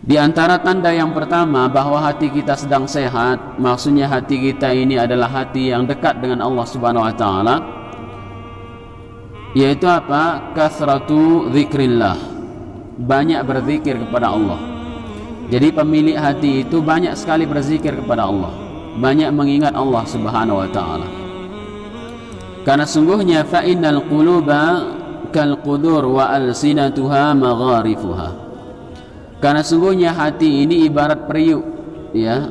Di antara tanda yang pertama bahwa hati kita sedang sehat, maksudnya hati kita ini adalah hati yang dekat dengan Allah Subhanahu wa taala, yaitu apa? Kasratu dzikrillah. Banyak berzikir kepada Allah. Jadi pemilik hati itu banyak sekali berzikir kepada Allah, banyak mengingat Allah Subhanahu wa taala. Karena sungguhnya fa innal quluba kal qudur wa alsinatuha magharifuha. Karena sungguhnya hati ini ibarat periuk, ya,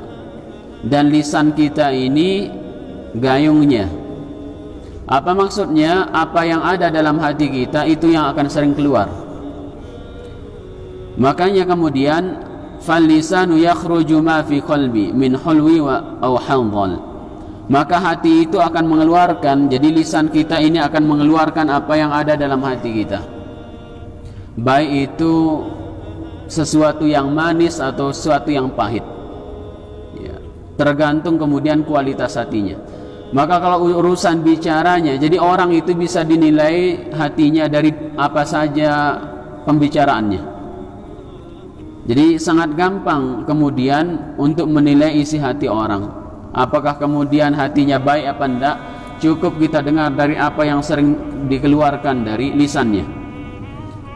dan lisan kita ini gayungnya. Apa maksudnya? Apa yang ada dalam hati kita itu yang akan sering keluar. Makanya kemudian fal lisanu yakhruju ma fi qalbi min hulwi wa aw handhal. Maka hati itu akan mengeluarkan, jadi lisan kita ini akan mengeluarkan apa yang ada dalam hati kita, baik itu sesuatu yang manis atau sesuatu yang pahit, ya, tergantung kemudian kualitas hatinya. Maka kalau urusan bicaranya, jadi orang itu bisa dinilai hatinya dari apa saja pembicaraannya. Jadi sangat gampang kemudian untuk menilai isi hati orang, apakah kemudian hatinya baik apa enggak. Cukup kita dengar dari apa yang sering dikeluarkan dari lisannya.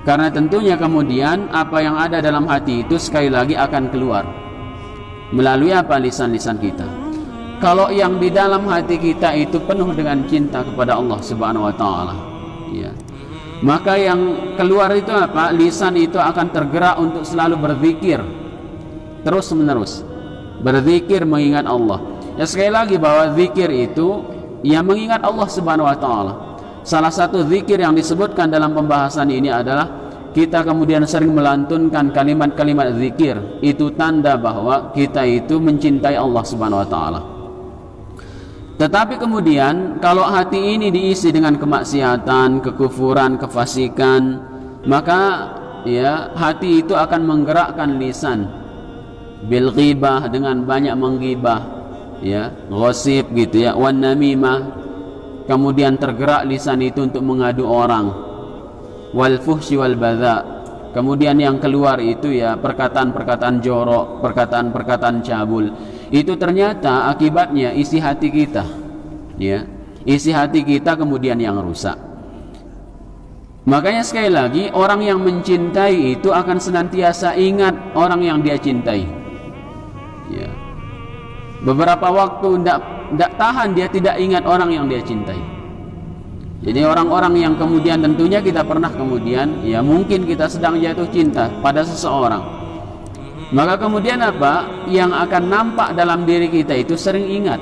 Karena tentunya kemudian apa yang ada dalam hati itu sekali lagi akan keluar melalui apa? Lisan-lisan kita. Kalau yang di dalam hati kita itu penuh dengan cinta kepada Allah Subhanahu wa taala, ya, maka yang keluar itu apa? Lisan itu akan tergerak untuk selalu berzikir terus menerus, berzikir mengingat Allah. Ya, sekali lagi bahwa zikir itu ya mengingat Allah Subhanahu wa taala. Salah satu zikir yang disebutkan dalam pembahasan ini adalah kita kemudian sering melantunkan kalimat-kalimat zikir. Itu tanda bahwa kita itu mencintai Allah Subhanahu wa taala. Tetapi kemudian kalau hati ini diisi dengan kemaksiatan, kekufuran, kefasikan, maka ya hati itu akan menggerakkan lisan bil ghibah, dengan banyak menggibah, ya, ghosib gitu ya, wan namimah. Kemudian tergerak lisan itu untuk mengadu orang, wal fuhsyi wal badza. Kemudian yang keluar itu ya perkataan-perkataan jorok, perkataan-perkataan cabul. Itu ternyata akibatnya isi hati kita, ya, isi hati kita kemudian yang rusak. Makanya sekali lagi, orang yang mencintai itu akan senantiasa ingat orang yang dia cintai, ya. Beberapa waktu tidak tahan dia tidak ingat orang yang dia cintai. Jadi orang-orang yang kemudian tentunya kita pernah kemudian, ya mungkin kita sedang jatuh cinta pada seseorang, maka kemudian apa yang akan nampak dalam diri kita itu sering ingat,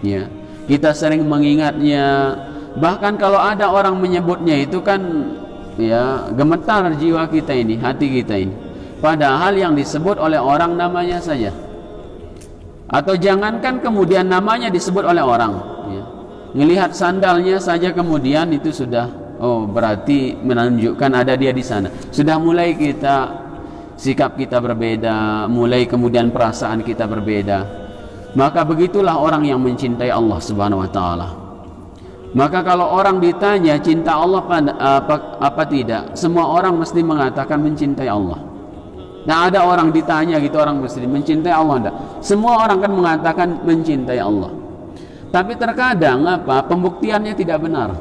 ya, kita sering mengingatnya. Bahkan kalau ada orang menyebutnya itu kan ya gemetar jiwa kita ini, hati kita ini, padahal yang disebut oleh orang namanya saja. Atau jangankan kemudian namanya disebut oleh orang, ya, ngelihat sandalnya saja kemudian itu sudah, oh berarti menunjukkan ada dia di sana. Sudah mulai kita, sikap kita berbeda, mulai kemudian perasaan kita berbeda. Maka begitulah orang yang mencintai Allah Subhanahu wa taala. Maka kalau orang ditanya cinta Allah apa tidak, semua orang mesti mengatakan mencintai Allah. Nah, ada orang ditanya gitu, orang muslim mencintai Allah enggak? Semua orang kan mengatakan mencintai Allah. Tapi terkadang apa? Pembuktiannya tidak benar.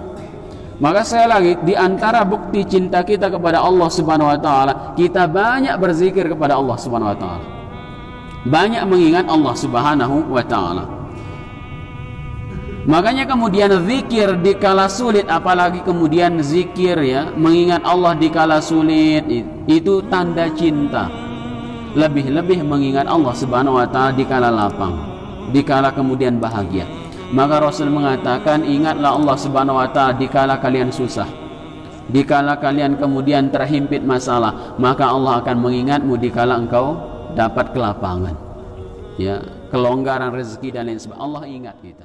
Maka saya lagi di antara bukti cinta kita kepada Allah Subhanahu wa taala, kita banyak berzikir kepada Allah Subhanahu wa taala. Banyak mengingat Allah Subhanahu wa taala. Makanya kemudian zikir di kala sulit, apalagi kemudian zikir ya mengingat Allah di kala sulit, itu tanda cinta. Lebih-lebih mengingat Allah Subhanahu wa taala di kala lapang, di kala kemudian bahagia. Maka Rasul mengatakan, ingatlah Allah Subhanahu wa taala di kala kalian susah, di kala kalian kemudian terhimpit masalah, maka Allah akan mengingatmu di kala engkau dapat kelapangan, ya, kelonggaran rezeki dan lain sebagainya. Allah ingat kita.